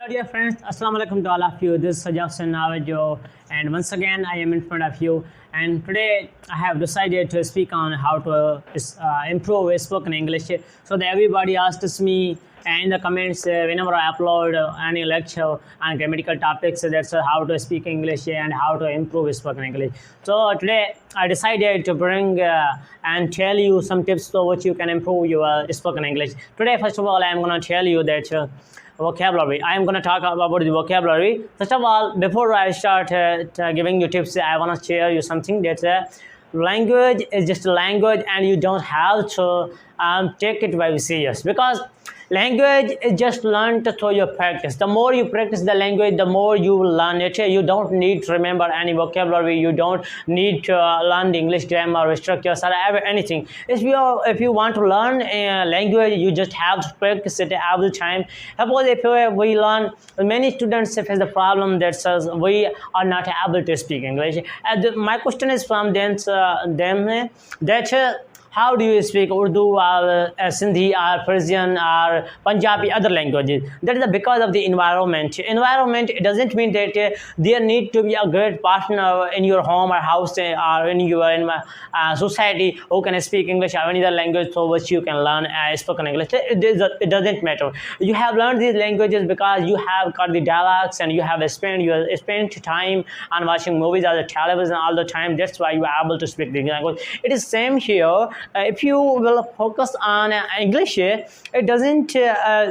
Hello dear friends, Assalamu alaikum to all of you. This is Sajjad Nawajo, and once again I am in front of you. And today I have decided to speak on how to improve spoken English. So that everybody asks me in the comments whenever I upload any lecture on grammatical topics. That's how to speak English and how to improve spoken English. So today I decided to bring and tell you some tips so which you can improve your spoken English. Today, first of all, I am going to tell you that. Vocabulary. I am going to talk about the vocabulary. First of all, before I start giving you tips, I want to share you something that language is just a language, and you don't have to take it very serious, because language is just learned through your practice. The more you practice the language, the more you will learn it. You don't need to remember any vocabulary. You don't need to learn the English grammar, structures, or anything. If you want to learn a language, you just have to practice it every time. Suppose if we learn, many students face the problem that says we are not able to speak English. And my question is from them that how do you speak Urdu or Sindhi or Persian or Punjabi, other languages? That is because of the environment. Environment, it doesn't mean that there need to be a great partner in your home or house or in your society who can speak English or any other language for which you can learn spoken English. It doesn't matter. You have learned these languages because you have got the dialects and you have spent time on watching movies or the television all the time. That's why you are able to speak the language. It is same here. If you will focus on English, it doesn't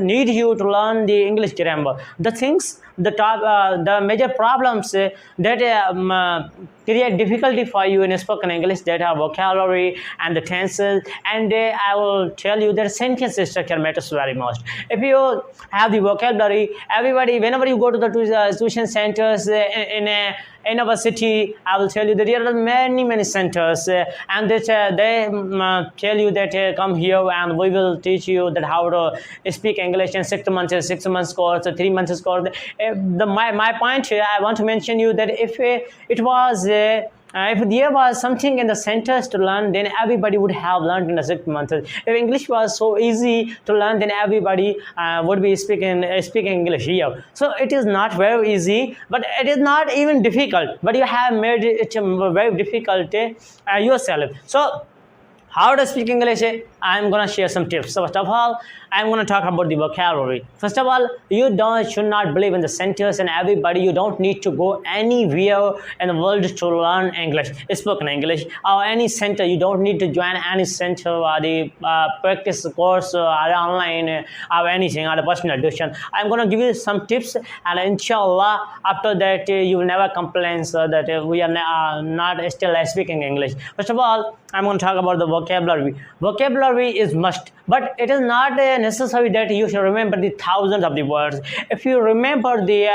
need you to learn the English grammar. The major problems that create difficulty for you in spoken English, that are vocabulary and the tenses, and I will tell you that sentence structure matters very much. If you have the vocabulary, everybody, whenever you go to the tuition centers in our city, I will tell you that there are many centers, and that they tell you that come here and we will teach you that how to speak English in 6 months course, 3 months course. My point here, I want to mention you that if there was something in the centers to learn, then everybody would have learned in the 6 months. If English was so easy to learn, then everybody would be speaking English here. So it is not very easy, but it is not even difficult. But you have made it very difficult yourself. So how to speak English? I'm going to share some tips. So first of all, I'm going to talk about the vocabulary. First of all, you should not believe in the centers and everybody. You don't need to go anywhere in the world to learn English, spoken English, or any center. You don't need to join any center or the practice course or online or anything, or the personal tuition. I'm going to give you some tips, and inshallah, after that, you will never complain that we are not still speaking English. First of all, I'm going to talk about the vocabulary. Vocabulary is must, but it is not necessary that you should remember the thousands of the words. If you remember the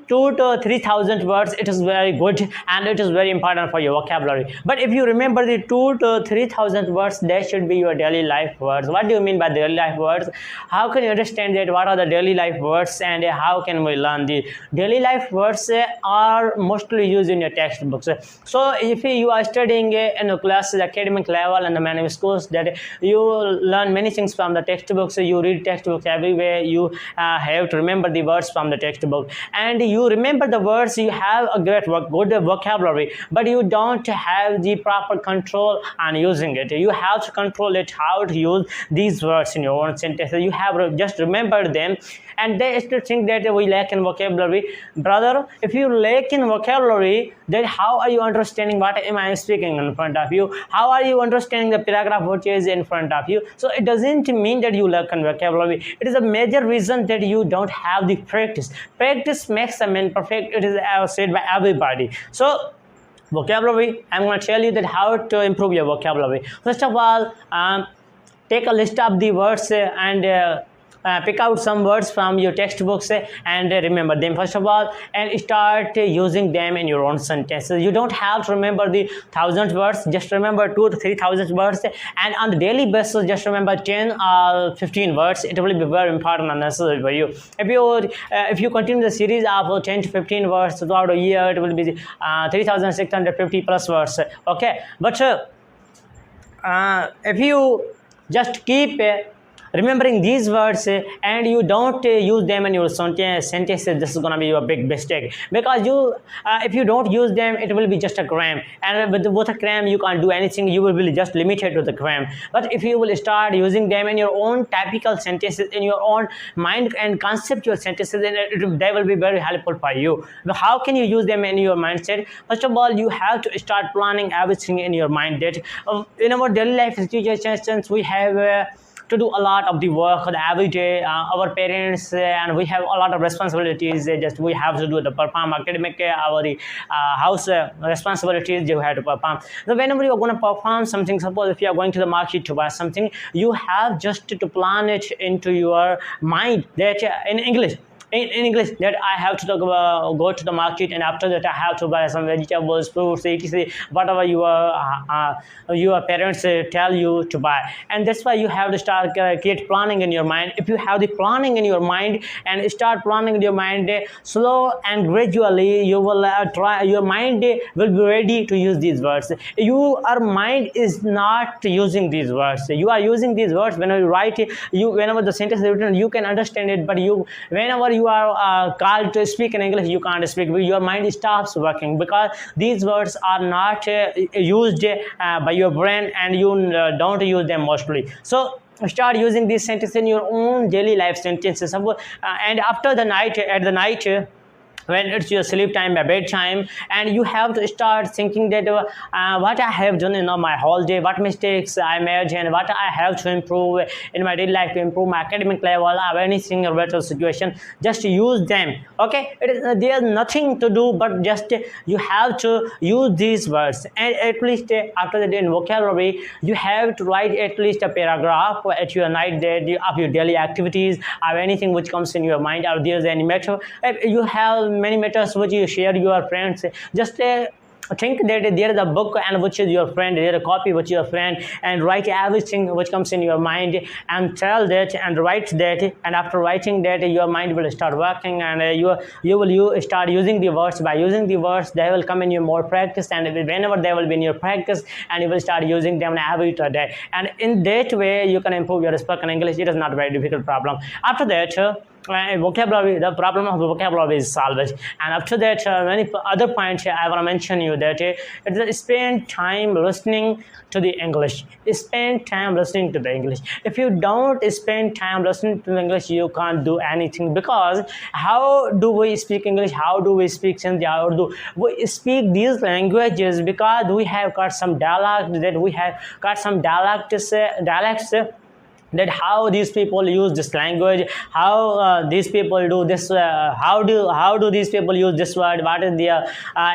2 to 3,000 words, it is very good and it is very important for your vocabulary. But if you remember the 2 to 3,000 words, that should be your daily life words. What do you mean by daily life words? How can you understand that? What are the daily life words, and how can we learn the daily life words? Are mostly used in your textbooks. So if you are studying in a class, academic level, and the many schools, that you learn many things from the textbooks. You read textbooks everywhere. You have to remember the words from the textbook. And you remember the words, you have a good vocabulary, but you don't have the proper control on using it. You have to control it, how to use these words in your own sentences. You have to just remember them, and they still think that we lack in vocabulary. Brother, if you lack in vocabulary, then how are you understanding what am I speaking in front of you? How are you understanding the paragraph which is in front of you? So it doesn't mean that you lack in vocabulary. It is a major reason that you don't have the practice. Practice makes a man perfect. It is said by everybody. So vocabulary, I'm going to tell you that how to improve your vocabulary. First of all, take a list of the words and pick out some words from your textbooks and remember them first of all, and start using them in your own sentences. You don't have to remember the 1,000 words, just remember 2 to 3,000 words, and on the daily basis just remember 10 or 15 words. It will be very important and necessary for you. If you continue the series of 10 to 15 words throughout a year, it will be 3,650 plus words. Okay, but if you just keep remembering these words and you don't use them in your sentences, this is going to be your big mistake, because if you don't use them, it will be just a gram, and with a gram you can't do anything. You will be just limited to the gram. But if you will start using them in your own typical sentences, in your own mind and conceptual sentences, then they will be very helpful for you. But how can you use them in your mindset? First of all, you have to start planning everything in your mind. That in our daily life situations, we have to do a lot of the work every day. Our parents and we have a lot of responsibilities. Just we have to do the perform academic, our house responsibilities you have to perform. So whenever you are going to perform something, suppose if you are going to the market to buy something, you have just to plan it into your mind that in English. In English, that I have to go to the market, and after that I have to buy some vegetables, fruits, etc., whatever your parents tell you to buy. And that's why you have to start create planning in your mind. If you have the planning in your mind and start planning in your mind, slow and gradually you will try. Your mind will be ready to use these words. Your mind is not using these words. You are using these words when you write. Whenever the sentence is written, you can understand it. But whenever you are called to speak in English, you can't speak. Your mind stops working because these words are not used by your brain, and you don't use them mostly. So start using these sentences in your own daily life sentences. And after the night, at the night, when it's your sleep time, bedtime, and you have to start thinking that what I have done in my whole day, what mistakes I made, and what I have to improve in my daily life to improve my academic level or anything related situation. Just use them. Okay, there's nothing to do but just you have to use these words. And at least after that, in vocabulary, you have to write at least a paragraph at your night of your daily activities or anything which comes in your mind, or there's any matter. You have many matters which you share your friends. Just think that there is a book and which is your friend, there is a copy which is your friend, and write everything which comes in your mind and tell that and write that. And after writing that, your mind will start working, and you start using the words. By using the words, they will come in your more practice, and whenever they will be in your practice, and you will start using them every day. And in that way you can improve your spoken English. It is not a very difficult problem. After that, vocabulary, the problem of vocabulary is solved. And after that, many other points I want to mention you that spend time listening to the English. Spend time listening to the English. If you don't spend time listening to the English, you can't do anything. Because how do we speak English? How do we speak Hindi, Urdu? We speak these languages because we have got some dialect, that we have got some dialects that how these people use this language, how these people do this, how do these people use this word, what is their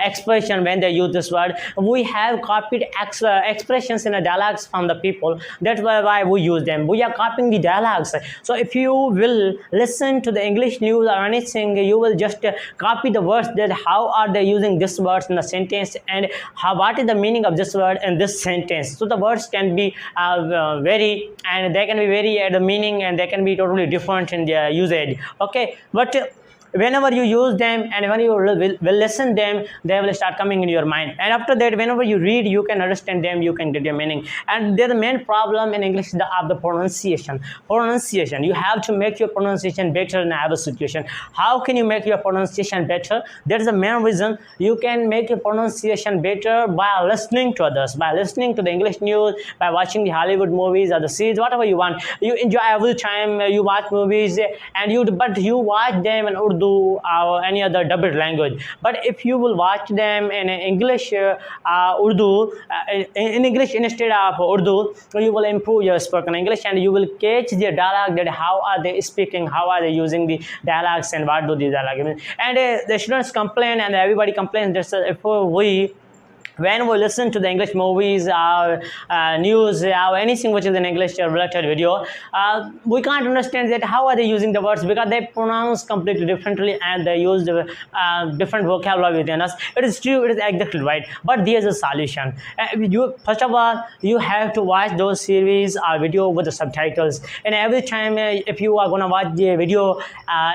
expression when they use this word. We have copied expressions in the dialects from the people. That's why we use them. We are copying the dialects. So if you will listen to the English news or anything, you will just copy the words, that how are they using this words in the sentence, and what is the meaning of this word in this sentence. So the words can be vary, and they can be vary at the meaning, and they can be totally different in their usage. Okay, but whenever you use them and when you will listen them, they will start coming in your mind. And after that, whenever you read, you can understand them, you can get their meaning. And the main problem in English is the pronunciation. You have to make your pronunciation better in every situation. How can you make your pronunciation better? That is the main reason. You can make your pronunciation better by listening to others, by listening to the English news, by watching the Hollywood movies or the series, whatever you want. You enjoy every time you watch movies, and you watch them in Urdu or any other dubbed language. But if you will watch them in English, Urdu, in English instead of Urdu, you will improve your spoken English, and you will catch their dialect, that how are they speaking, how are they using the dialects, and what do these dialects mean. And the students complain, and everybody complains that if when we listen to the English movies or news or anything which is an English related video, we can't understand that how are they using the words, because they pronounce completely differently and they use different vocabulary within us. It is true, it is exactly right, but there is a solution. First of all, you have to watch those series or video with the subtitles. And every time if you are going to watch the video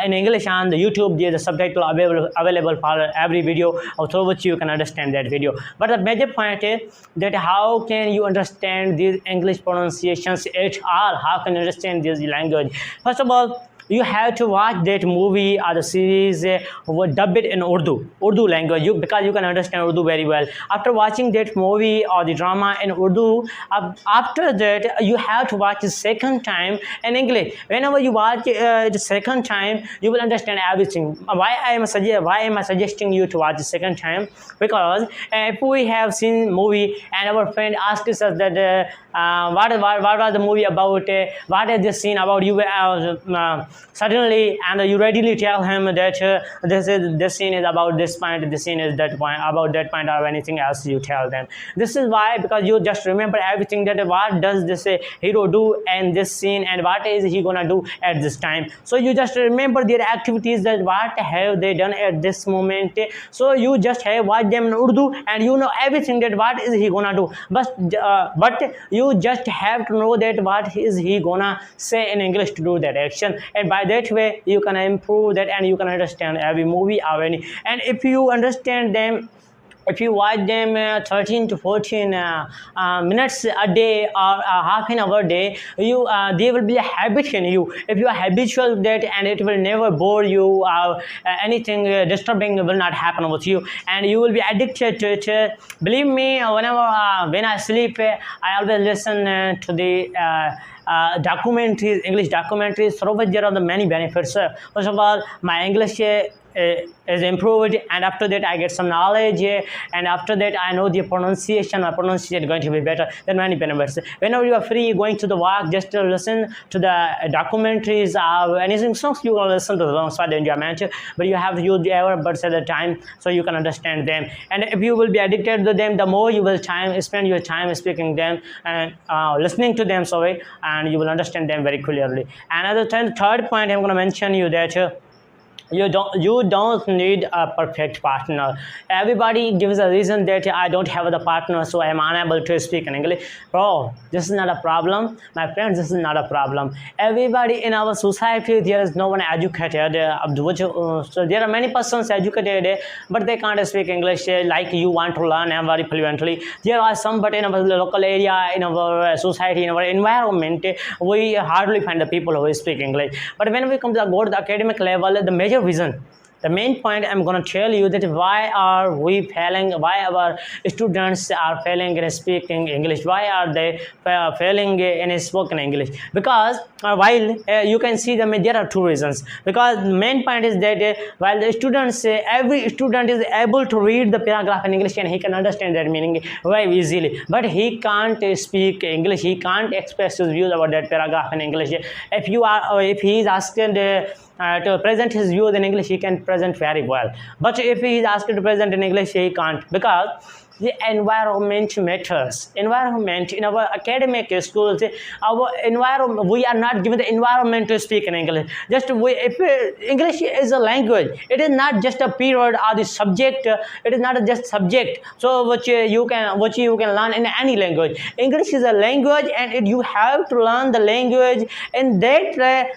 in English on the YouTube, there is a subtitle available for every video, through which you can understand that video. But the major point is that how can you understand these English pronunciations at all? How can you understand this language? First of all, you have to watch that movie or the series dub it in Urdu language, because you can understand Urdu very well. After watching that movie or the drama in Urdu, after that you have to watch the second time in English. Whenever you watch the second time, you will understand everything. Why am I suggesting you to watch the second time? Because if we have seen movie and our friend asks us that what was the movie about, what is this scene about, you suddenly and you readily tell him that this scene is about this point, this scene is that point, about that point, or anything else you tell them. This is why, because you just remember everything, that what does this hero do in this scene and what is he gonna do at this time. So you just remember their activities, that what have they done at this moment. So you just have watch them in Urdu and you know everything, that what is he gonna do. But you just have to know that what is he gonna say in English to do that action, and by that way you can improve that and you can understand every movie or any. And if you understand them, if you watch them 13 to 14 minutes a day or half an hour a day, you they will be a habit in you. If you are habitual that, and it will never bore you, anything disturbing will not happen with you, and you will be addicted to it. Believe me, when I sleep, I always listen to the documentaries, English documentaries, through which there are the many benefits. First of all, my English is improved, and after that I get some knowledge, and after that I know the pronunciation. My pronunciation is going to be better. Than many benefits. Whenever you are free going to the walk, just listen to the documentaries or anything songs, you will listen to the songs for the enjoyment, but you have to use the earbuds at the time so you can understand them. And if you will be addicted to them, the more you will spend your time speaking them and listening to them, and you will understand them very clearly. Another third point I'm going to mention you that you don't need a perfect partner. Everybody gives a reason that I don't have the partner, so I am unable to speak in English. Bro, this is not a problem, my friends. This is not a problem. Everybody in our society, there is no one educated. So there are many persons educated, but they can't speak English like you want to learn very fluently. There are some, but in our local area, in our society, in our environment, we hardly find the people who speak English. But when we come to go to the academic level, the major reason, the main point I'm going to tell you, that why are we failing, why our students are failing in speaking English, why are they failing in spoken English. Because while you can see them, there are two reasons. Because the main point is that while the students, every student is able to read the paragraph in English and he can understand that meaning very easily, but he can't speak English, he can't express his views about that paragraph in English. If he is asked to present his views in English, he can present very well. But if he is asked to present in English, he can't, because the environment matters. Environment in our academic schools, our environment, we are not given the environment to speak in English. English is a language, it is not just a period or the subject. It is not just subject, so which you can learn in any language. English is a language, and you have to learn the language in that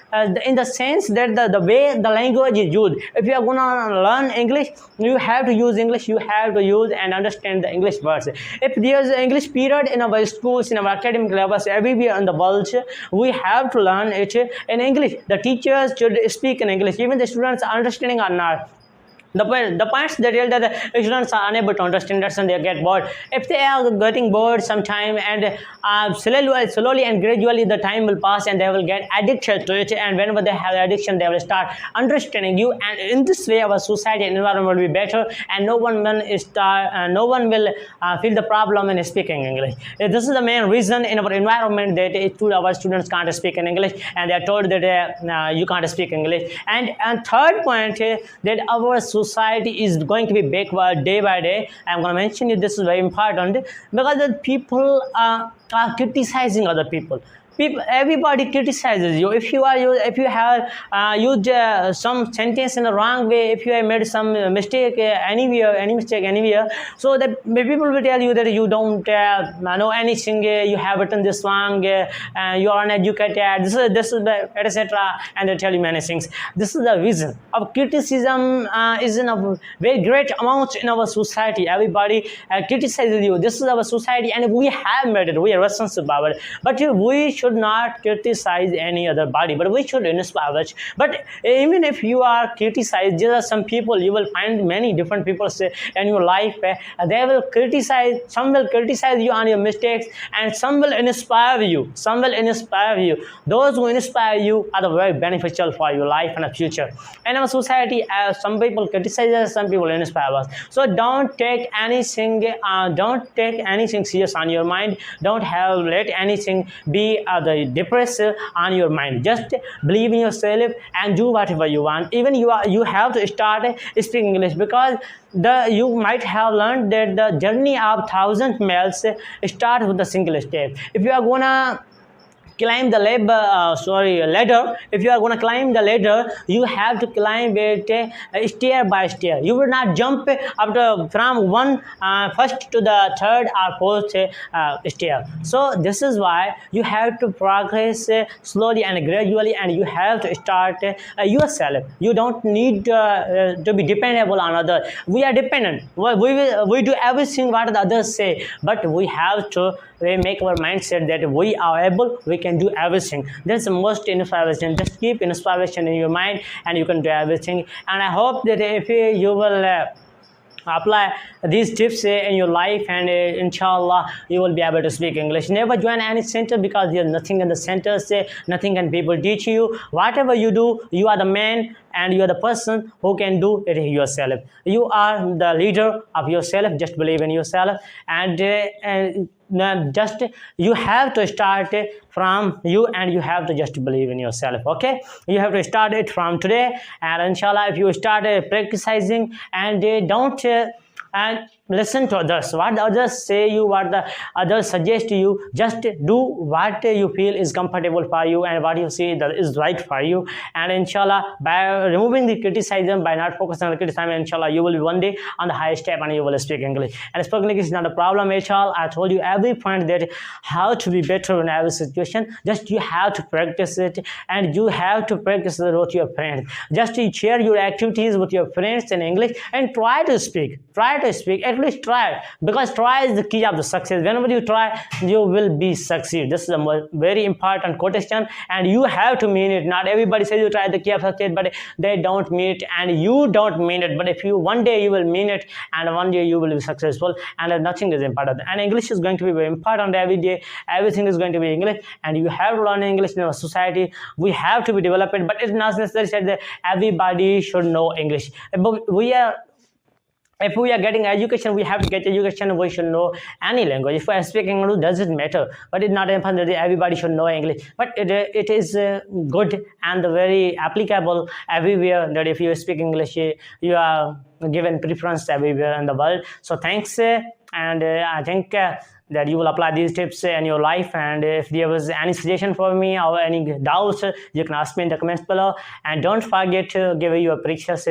in the sense that the way the language is used. If you are gonna learn English, you have to use English, you have to use and understand the English words. If there is an English period in our schools, in our academic levels, everywhere in the world, we have to learn it in English. The teachers should speak in English, even the students are understanding or not. The points that tell that the students are unable to understand, that's when they get bored. If they are getting bored sometime, and slowly and gradually the time will pass and they will get addicted to it, and whenever they have addiction, they will start understanding you, and in this way our society and environment will be better, and no one will feel the problem in speaking English. This is the main reason in our environment that our students can't speak in English, and they are told that you can't speak English. And third point, that our society is going to be backward day by day. I'm going to mention it. This is very important, because the people are criticizing other people. people, everybody criticizes you if you are if you have used some sentence in the wrong way, if you have made some mistake anywhere, any mistake anywhere, so that people will tell you that you don't know anything, you have written this wrong, you are uneducated, this is the etc., and they tell you many things. This is the reason of criticism is in a very great amount in our society. Everybody criticizes you. This is our society, and we have made it. We are responsible about it. But we should not criticize any other body, but we should inspire us. But even if you are criticized, there are some people, you will find many different people say in your life, they will criticize, some will criticize you on your mistakes, and some will inspire you. Some will inspire you. Those who inspire you are the very beneficial for your life and the future. In our society, some people criticize us, some people inspire us. So don't take anything serious on your mind. Don't let anything be the depressive on your mind. Just believe in yourself and do whatever you want. Even you have to start speaking English, because you might have learned that the journey of 1,000 miles starts with a single step. If you are gonna climb the ladder, if you are going to climb the ladder, you have to climb it stair by stair. You will not jump from one first to the third or fourth stair. So this is why you have to progress slowly and gradually, and you have to start yourself. You don't need to be dependable on others. We are dependent. We do everything what the others say, but we have to make our mindset that we are able, we can do everything. That's the most inspiration. Just keep inspiration in your mind, and you can do everything. And I hope that if you will apply these tips in your life, and inshallah you will be able to speak English. Never join any center, because there's nothing in the centers, nothing can people teach you. Whatever you do, you are the man, and you are the person who can do it yourself. You are the leader of yourself. Just believe in yourself, and just you have to start from you, and you have to just believe in yourself. Okay, you have to start it from today, and inshallah if you start practicing, and don't and listen to others, what the others say you, what the others suggest to you. Just do what you feel is comfortable for you, and what you see that is right for you. And inshallah, by removing the criticism, by not focusing on the criticism, inshallah you will be one day on the highest step, and you will speak English. And speaking English is not a problem at all. I told you every point that how to be better in every situation. Just you have to practice it, and you have to practice it with your friends. Just to share your activities with your friends in English, and try to speak, at least try, because try is the key of the success. Whenever you try, you will be succeed. This is a very important quotation, and you have to mean it. Not everybody says you try the key of success, but they don't mean it, and you don't mean it. But if you one day you will mean it, and one day you will be successful, and nothing is important. And English is going to be very important every day. Everything is going to be English, and you have to learn English in our society. We have to be developed, but it's not necessarily said that everybody should know English. But if we are getting education, we have to get education. We should know any language. If we are speaking English, doesn't matter. But it's not important that everybody should know English. But it is good and very applicable everywhere, that if you speak English, you are given preference everywhere in the world. So thanks, and I think that you will apply these tips in your life. And if there was any suggestion for me or any doubts, you can ask me in the comments below. And don't forget to give your precious